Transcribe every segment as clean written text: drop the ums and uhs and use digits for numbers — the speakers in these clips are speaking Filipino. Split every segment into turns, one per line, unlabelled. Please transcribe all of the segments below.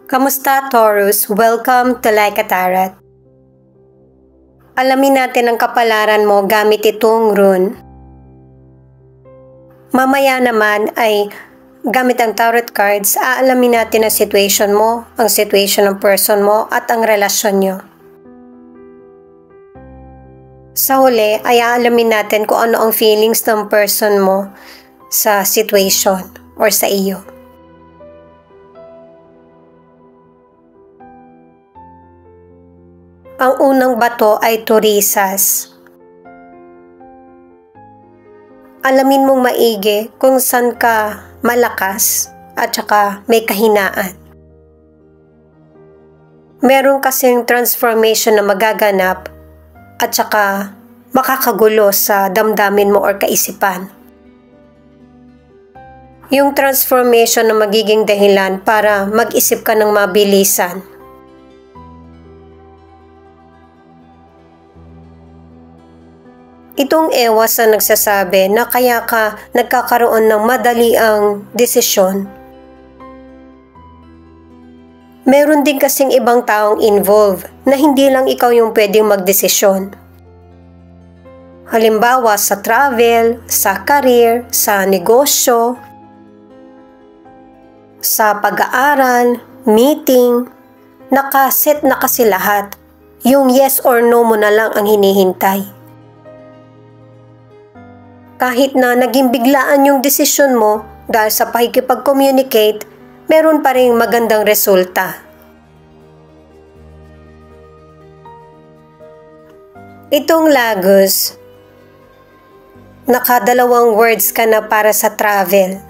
Kamusta, Taurus? Welcome to Like a Tarot. Alamin natin ang kapalaran mo gamit itong rune. Mamaya naman ay gamit ang tarot cards, aalamin natin ang situation mo, ang situation ng person mo at ang relasyon nyo. Sa huli ay aalamin natin kung ano ang feelings ng person mo sa situation or sa iyo. Ang unang bato ay turisas. Alamin mong maigi kung saan ka malakas at saka may kahinaan. Meron kasing transformation na magaganap at saka makakagulo sa damdamin mo or kaisipan. Yung transformation na magiging dahilan para mag-isip ka ng mabilisan. Itong ewas na nagsasabi na kaya ka nagkakaroon ng madali ang desisyon. Meron din kasing ibang taong involved na hindi lang ikaw yung pwedeng magdesisyon. Halimbawa sa travel, sa career, sa negosyo, sa pag-aaral, meeting, nakaset na kasi lahat. Yung yes or no mo na lang ang hinihintay. Kahit na naging biglaan yung desisyon mo dahil sa pakikipag-communicate, meron pa rin magandang resulta. Itong Lagos, nakadalawang words ka na para sa travel.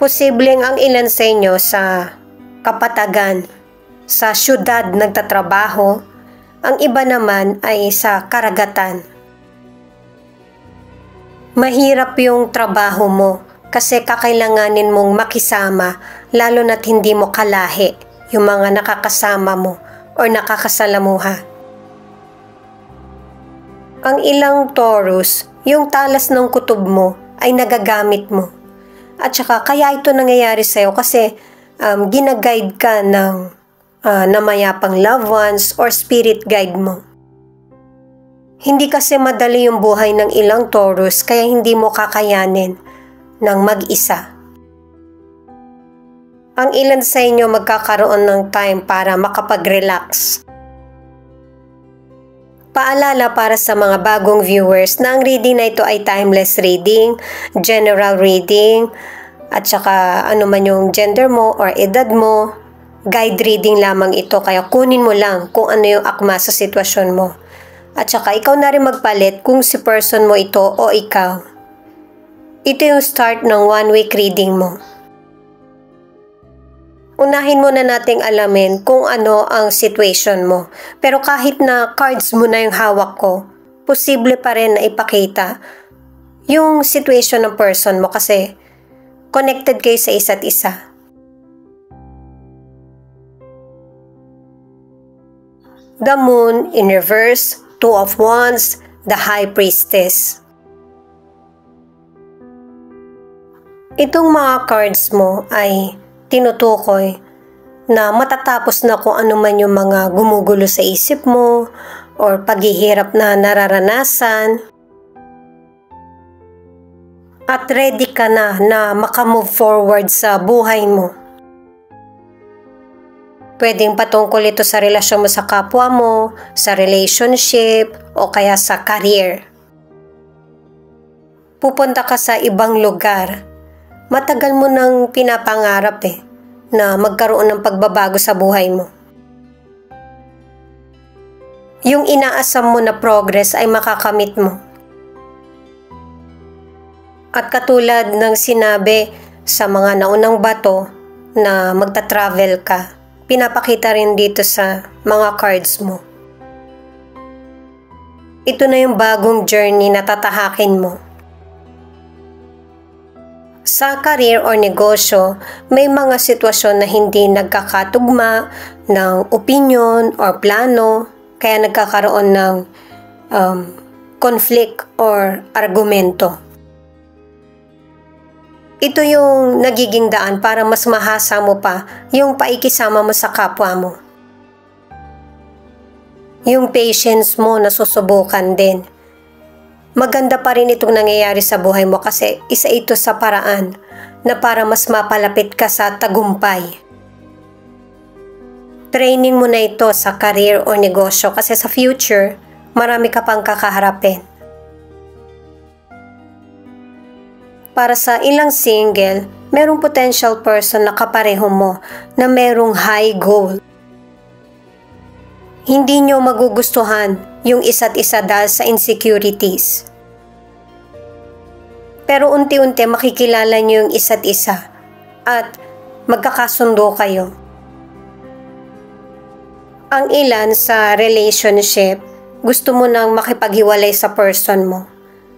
Posibleng ang ilan sa inyo sa kapatagan, sa syudad nagtatrabaho, ang iba naman ay sa karagatan. Mahirap yung trabaho mo kasi kakailanganin mong makisama lalo na't hindi mo kalahi yung mga nakakasama mo o nakakasalamuha. Ang ilang Taurus, yung talas ng kutob mo ay nagagamit mo. At saka kaya ito nangyayari sa'yo kasi ginaguide ka ng namayapang loved ones or spirit guide mo. Hindi kasi madali yung buhay ng ilang Taurus kaya hindi mo kakayanin ng mag-isa. Ang ilan sa inyo magkakaroon ng time para makapag-relax. Paalala para sa mga bagong viewers na ang reading na ito ay timeless reading, general reading, at saka ano man yung gender mo or edad mo, guide reading lamang ito kaya kunin mo lang kung ano yung akma sa sitwasyon mo. At saka ikaw na rin magpalit kung si person mo ito o ikaw. Ito yung start ng 1 week reading mo. Unahin muna nating alamin kung ano ang situation mo. Pero kahit na cards mo na yung hawak ko, posible pa rin na ipakita yung situation ng person mo kasi connected kayo sa isa't isa. The Moon in reverse, 2 of Wands, the High Priestess. Itong mga cards mo ay tinutukoy na matatapos na kung ano man yung mga gumugulo sa isip mo or paghihirap na nararanasan. At ready ka na makamove forward sa buhay mo. Pwedeng patungkol ito sa relasyon mo sa kapwa mo, sa relationship, o kaya sa career. Pupunta ka sa ibang lugar. Matagal mo nang pinapangarap na magkaroon ng pagbabago sa buhay mo. Yung inaasam mo na progress ay makakamit mo. At katulad ng sinabi sa mga naunang bato na magta-travel ka, pinapakita rin dito sa mga cards mo. Ito na yung bagong journey na tatahakin mo. Sa career o negosyo, may mga sitwasyon na hindi nagkakatugma ng opinion or plano, kaya nagkakaroon ng conflict or argumento. Ito yung nagiging daan para mas mahasa mo pa yung paikisama mo sa kapwa mo. Yung patience mo nasusubukan din. Maganda pa rin itong nangyayari sa buhay mo kasi isa ito sa paraan na para mas mapalapit ka sa tagumpay. Training mo na ito sa career o negosyo kasi sa future, marami ka pang kakaharapin. Para sa ilang single, merong potential person na kapareho mo na merong high goal. Hindi nyo magugustuhan yung isa't isa dahil sa insecurities. Pero unti-unti makikilala nyo yung isa't isa at magkakasundo kayo. Ang ilan sa relationship, gusto mo nang makipaghiwalay sa person mo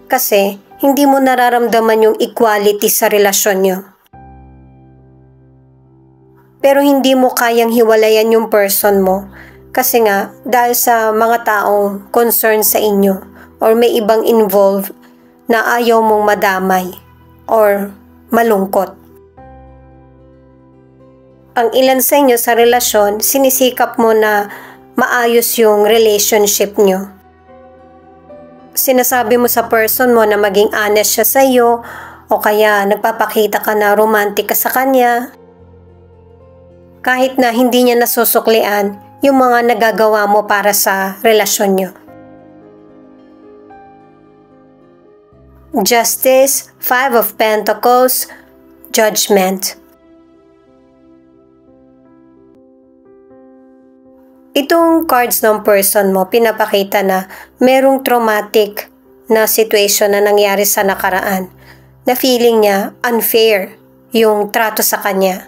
kasi hindi mo nararamdaman yung equality sa relasyon nyo. Pero hindi mo kayang hiwalayan yung person mo kasi nga dahil sa mga taong concern sa inyo or may ibang involved na ayaw mong madamay or malungkot. Ang ilan sa inyo sa relasyon, sinisikap mo na maayos yung relationship nyo. Sinasabi mo sa person mo na maging honest siya sa iyo o kaya nagpapakita ka na romantic ka sa kanya. Kahit na hindi niya nasusuklian yung mga nagagawa mo para sa relasyon nyo. Justice, Five of Pentacles, Judgment. Itong cards ng person mo, pinapakita na merong traumatic na situation na nangyari sa nakaraan na feeling niya unfair yung trato sa kanya.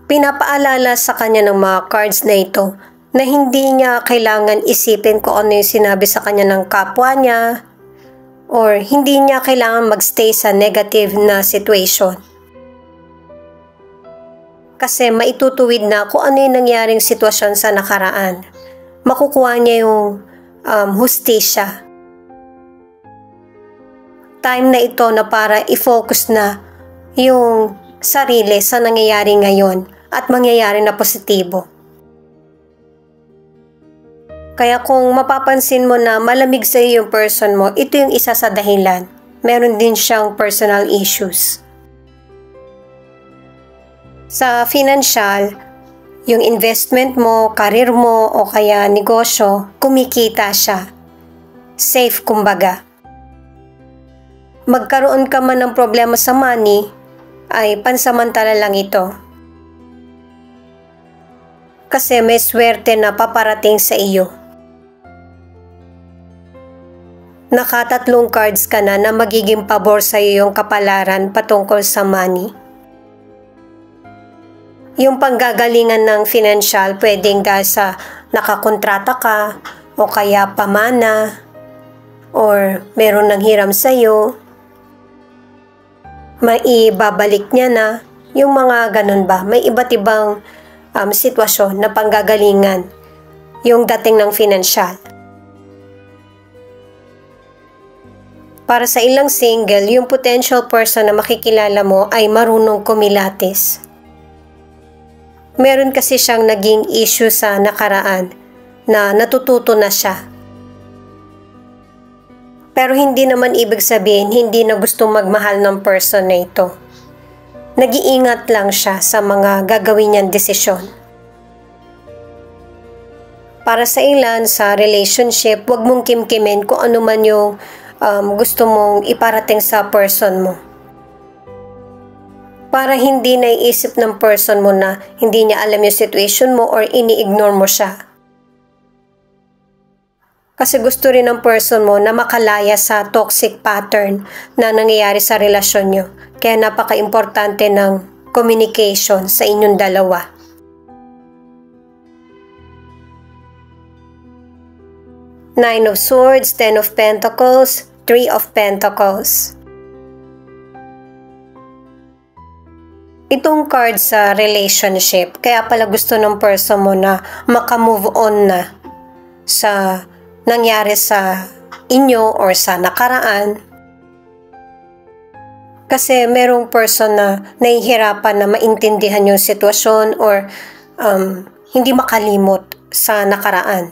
Pinapaalala sa kanya ng mga cards na ito na hindi niya kailangan isipin kung ano yung sinabi sa kanya ng kapwa niya or hindi niya kailangan magstay sa negative na situation. Kasi maitutuwid na kung ano yung nangyaring sitwasyon sa nakaraan. Makukuha niya yung hustisya. Time na ito na para i-focus na yung sarili sa nangyayari ngayon at mangyayari na positibo. Kaya kung mapapansin mo na malamig sa iyo yung person mo, ito yung isa sa dahilan. Meron din siyang personal issues. Sa financial, yung investment mo, karir mo o kaya negosyo, kumikita siya. Safe kumbaga. Magkaroon ka man ng problema sa money, ay pansamantala lang ito. Kasi may swerte na paparating sa iyo. Nakatatlong cards ka na magiging pabor sa iyo yung kapalaran patungkol sa money. Yung panggagalingan ng financial pwedeng dahil sa nakakontrata ka o kaya pamana or meron ng hiram sa iyo. Maibabalik niya na yung mga ganun ba. May iba't ibang sitwasyon na panggagalingan yung dating ng financial. Para sa ilang single, yung potential person na makikilala mo ay marunong kumilatis. Meron kasi siyang naging issue sa nakaraan na natututo na siya. Pero hindi naman ibig sabihin hindi na gustong magmahal ng person na ito. Nag-iingat lang siya sa mga gagawin niyang desisyon. Para sa ilan sa relationship, huwag mong kimkimin kung ano man yung gusto mong iparating sa person mo. Para hindi naiisip ng person mo na hindi niya alam yung situation mo or ini-ignore mo siya. Kasi gusto rin ng person mo na makalaya sa toxic pattern na nangyayari sa relasyon nyo. Kaya napaka-importante ng communication sa inyong dalawa. Nine of Swords, Ten of Pentacles, Three of Pentacles. Itong card sa relationship, kaya pala gusto ng person mo na makamove on na sa nangyari sa inyo or sa nakaraan. Kasi merong person na nahihirapan na maintindihan yung sitwasyon or hindi makalimot sa nakaraan.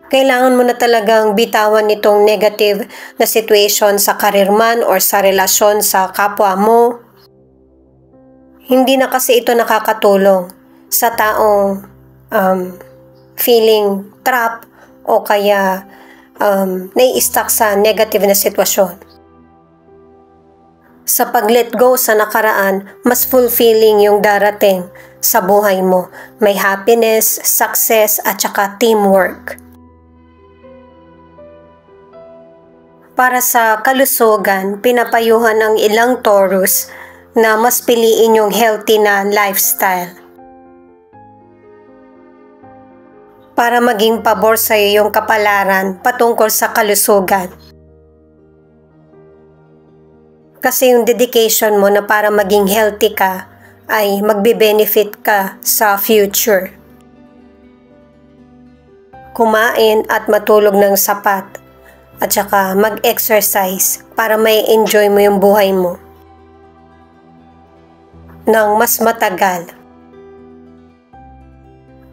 Kailangan mo na talagang bitawan itong negative na situation sa career man or sa relasyon sa kapwa mo. Hindi na kasi ito nakakatulong sa taong feeling trap o kaya nai-stuck sa negative na sitwasyon. Sa pag-let go sa nakaraan, mas fulfilling yung darating sa buhay mo. May happiness, success at saka teamwork. Para sa kalusugan, pinapayuhan ng ilang Taurus na mas piliin yung healthy na lifestyle. Para maging pabor sa iyo yung kapalaran patungkol sa kalusugan. Kasi yung dedication mo na para maging healthy ka ay magbe-benefit ka sa future. Kumain at matulog ng sapat. At saka mag-exercise para may enjoy mo yung buhay mo ng mas matagal.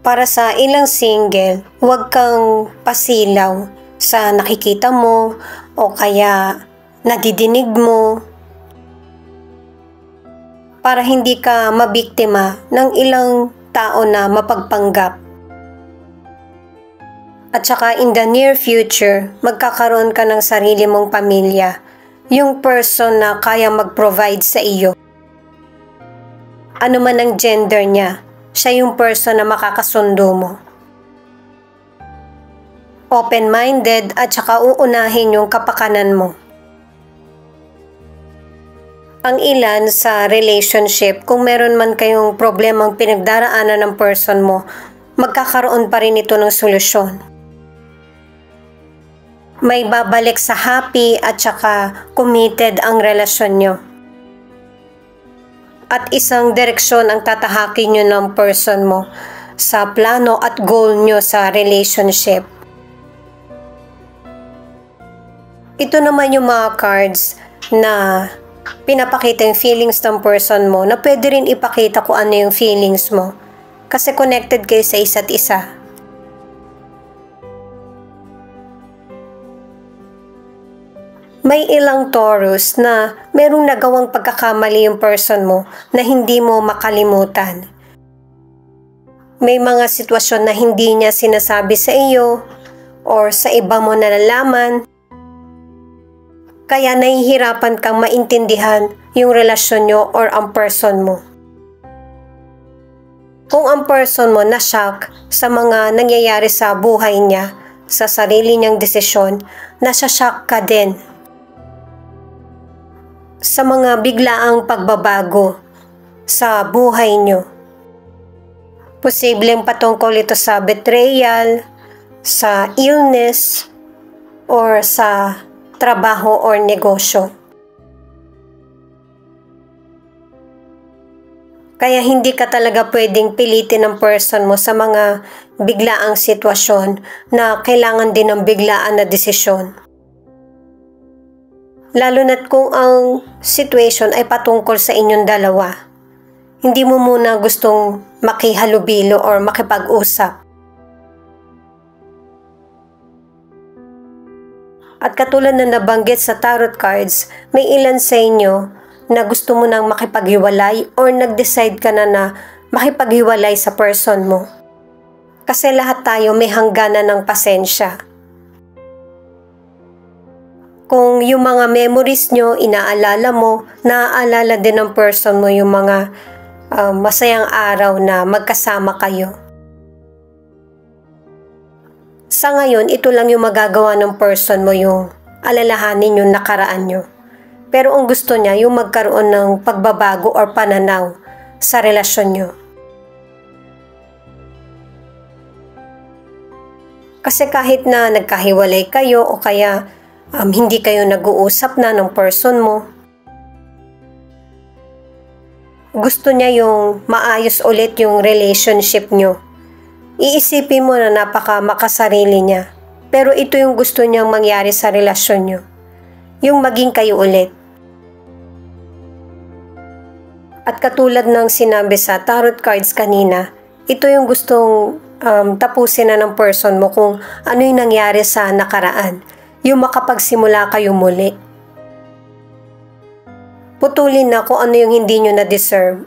Para sa ilang single, huwag kang pasilaw sa nakikita mo o kaya nadidinig mo para hindi ka mabiktima ng ilang tao na mapagpanggap. At saka in the near future, magkakaroon ka ng sarili mong pamilya, yung person na kaya mag-provide sa iyo. Ano man ang gender niya, siya yung person na makakasundo mo. Open-minded at saka uunahin yung kapakanan mo. Ang ilan sa relationship, kung meron man kayong problemang pinagdaraanan ng person mo, magkakaroon pa rin ito ng solusyon. May babalik sa happy at saka committed ang relasyon nyo. At isang direksyon ang tatahakin nyo ng person mo sa plano at goal nyo sa relationship. Ito naman yung mga cards na pinapakita yung feelings ng person mo na pwede rin ipakita kung ano yung feelings mo. Kasi connected kayo sa isa't isa. May ilang Taurus na merong nagawang pagkakamali yung person mo na hindi mo makalimutan. May mga sitwasyon na hindi niya sinasabi sa iyo or sa iba mo nalalaman. Kaya nahihirapan kang maintindihan yung relasyon nyo or ang person mo. Kung ang person mo na-shock sa mga nangyayari sa buhay niya, sa sarili niyang desisyon, nasa-shock ka din sa mga biglaang pagbabago sa buhay nyo. Posibleng patungkol ito sa betrayal, sa illness, or sa trabaho or negosyo. Kaya hindi ka talaga pwedeng pilitin ng person mo sa mga biglaang sitwasyon na kailangan din ng biglaan na desisyon. Lalo na't kung ang situation ay patungkol sa inyong dalawa, hindi mo muna gustong makihalubilo or makipag-usap. At katulad na nabanggit sa tarot cards, may ilan sa inyo na gusto mo nang makipaghiwalay or nag-decide ka na makipaghiwalay sa person mo. Kasi lahat tayo may hangganan ng pasensya. Kung yung mga memories nyo, inaalala mo, naaalala din ng person mo yung mga masayang araw na magkasama kayo. Sa ngayon, ito lang yung magagawa ng person mo, yung alalahanin yung nakaraan nyo. Pero ang gusto niya, yung magkaroon ng pagbabago or pananaw sa relasyon nyo. Kasi kahit na nagkahiwalay kayo o kaya hindi kayo nag-uusap na ng person mo, gusto niya yung maayos ulit yung relationship nyo. Iisipin mo na napaka makasarili niya, pero ito yung gusto niyang mangyari sa relasyon nyo. yung maging kayo ulit. At katulad ng sinabi sa tarot cards kanina, ito yung gustong tapusin na ng person mo kung ano yung nangyari sa nakaraan. Yung makapagsimula kayo muli. Putulin na kung ano yung hindi nyo na-deserve.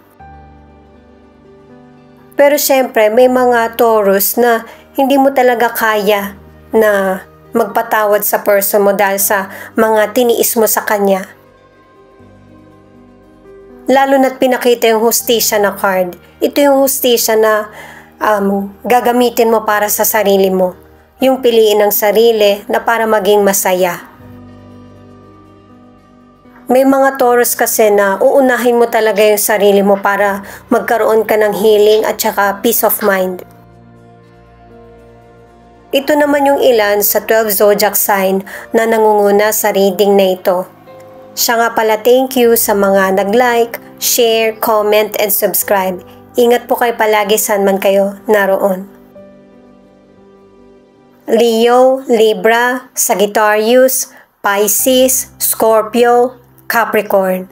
Pero syempre, may mga Taurus na hindi mo talaga kaya na magpatawad sa person mo dahil sa mga tiniis mo sa kanya. Lalo na't pinakita yung hustisya na card. Ito yung hustisya na gagamitin mo para sa sarili mo. Yung piliin ng sarili na para maging masaya. May mga Taurus kasi na uunahin mo talaga yung sarili mo para magkaroon ka ng healing at saka peace of mind. Ito naman yung ilan sa 12 zodiac sign na nangunguna sa reading na ito. Siya nga pala, thank you sa mga nag-like, share, comment, and subscribe. Ingat po kayo palagi saan man kayo naroon. Leo, Libra, Sagittarius, Pisces, Scorpio, Capricorn.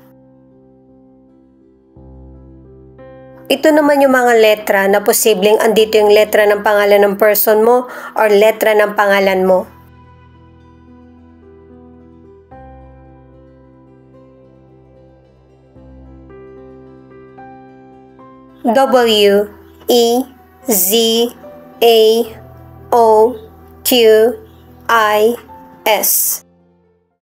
Ito naman yung mga letra na posibleng andito yung letra ng pangalan ng person mo or letra ng pangalan mo. W, E, Z, A, O, Q, I, S.